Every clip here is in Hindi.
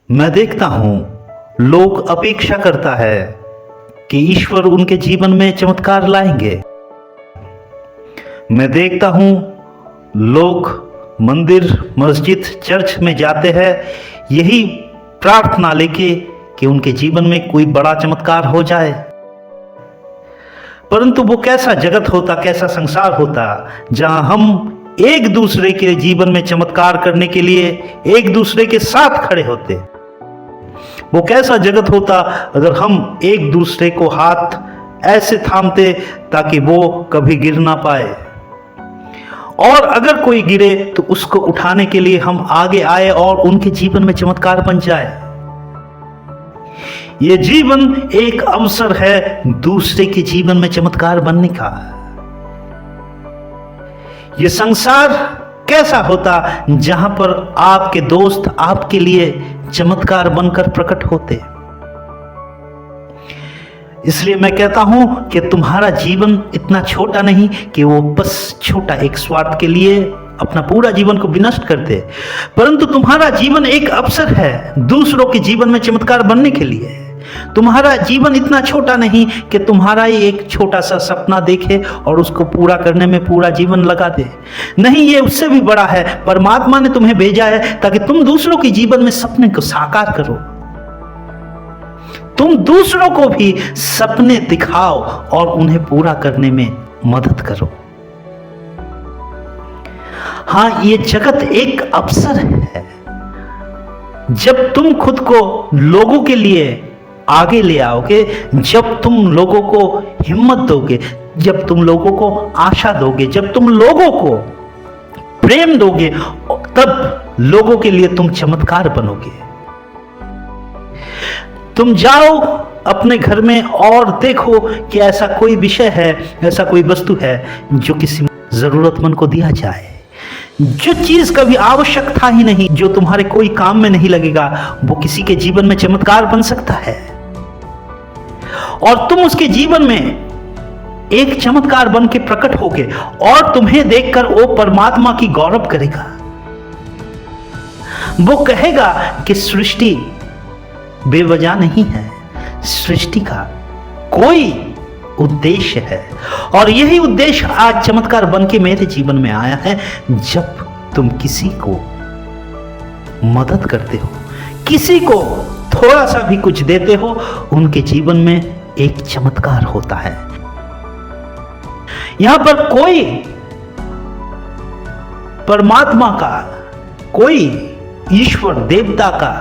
मैं देखता हूं लोग अपेक्षा करता है कि ईश्वर उनके जीवन में चमत्कार लाएंगे। मैं देखता हूं लोग मंदिर, मस्जिद, चर्च में जाते हैं यही प्रार्थना लेके कि उनके जीवन में कोई बड़ा चमत्कार हो जाए। परंतु वो कैसा जगत होता, कैसा संसार होता जहां हम एक दूसरे के जीवन में चमत्कार करने के लिए एक दूसरे के साथ खड़े होते। वो कैसा जगत होता अगर हम एक दूसरे को हाथ ऐसे थामते ताकि वो कभी गिर ना पाए, और अगर कोई गिरे तो उसको उठाने के लिए हम आगे आए और उनके जीवन में चमत्कार बन जाए। ये जीवन एक अवसर है दूसरे के जीवन में चमत्कार बनने का। ये संसार कैसा होता जहां पर आपके दोस्त आपके लिए चमत्कार बनकर प्रकट होते। इसलिए मैं कहता हूं कि तुम्हारा जीवन इतना छोटा नहीं कि वो बस छोटा एक स्वार्थ के लिए अपना पूरा जीवन को विनष्ट करते, परंतु तुम्हारा जीवन एक अवसर है दूसरों के जीवन में चमत्कार बनने के लिए। तुम्हारा जीवन इतना छोटा नहीं कि तुम्हारा ही एक छोटा सा सपना देखे और उसको पूरा करने में पूरा जीवन लगा दे। नहीं, ये उससे भी बड़ा है। परमात्मा ने तुम्हें भेजा है ताकि तुम दूसरों के जीवन में सपने को साकार करो, तुम दूसरों को भी सपने दिखाओ और उन्हें पूरा करने में मदद करो। हां, ये जगत एक अवसर है। जब तुम खुद को लोगों के लिए आगे ले आओगे, जब तुम लोगों को हिम्मत दोगे, जब तुम लोगों को आशा दोगे, जब तुम लोगों को प्रेम दोगे, तब लोगों के लिए तुम चमत्कार बनोगे। तुम जाओ अपने घर में और देखो कि ऐसा कोई विषय है, ऐसा कोई वस्तु है जो किसी जरूरतमंद को दिया जाए। जो चीज कभी आवश्यक था ही नहीं, जो तुम्हारे कोई काम में नहीं लगेगा, वो किसी के जीवन में चमत्कार बन सकता है और तुम उसके जीवन में एक चमत्कार बन के प्रकट होगे और तुम्हें देखकर वो परमात्मा की गौरव करेगा। वो कहेगा कि सृष्टि बेवजह नहीं है, सृष्टि का कोई उद्देश्य है और यही उद्देश्य आज चमत्कार बन के मेरे जीवन में आया है। जब तुम किसी को मदद करते हो, किसी को थोड़ा सा भी कुछ देते हो, उनके जीवन में एक चमत्कार होता है। यहां पर कोई परमात्मा का, कोई ईश्वर देवता का,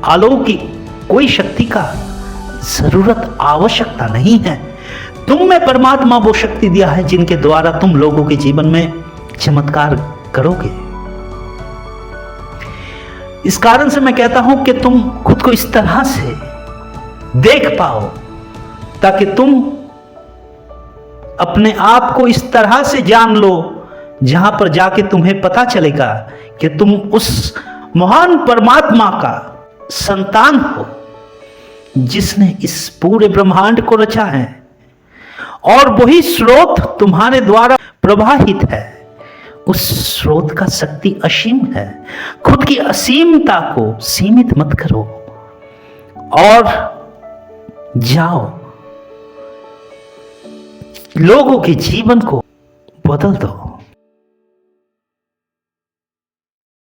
अलौकिक कोई शक्ति का जरूरत आवश्यकता नहीं है। तुम में परमात्मा वो शक्ति दिया है जिनके द्वारा तुम लोगों के जीवन में चमत्कार करोगे। इस कारण से मैं कहता हूं कि तुम खुद को इस तरह से देख पाओ ताकि तुम अपने आप को इस तरह से जान लो जहां पर जाके तुम्हें पता चलेगा कि तुम उस महान परमात्मा का संतान हो जिसने इस पूरे ब्रह्मांड को रचा है और वही स्रोत तुम्हारे द्वारा प्रवाहित है। उस स्रोत का शक्ति असीम है। खुद की असीमता को सीमित मत करो और जाओ लोगों के जीवन को बदल दो।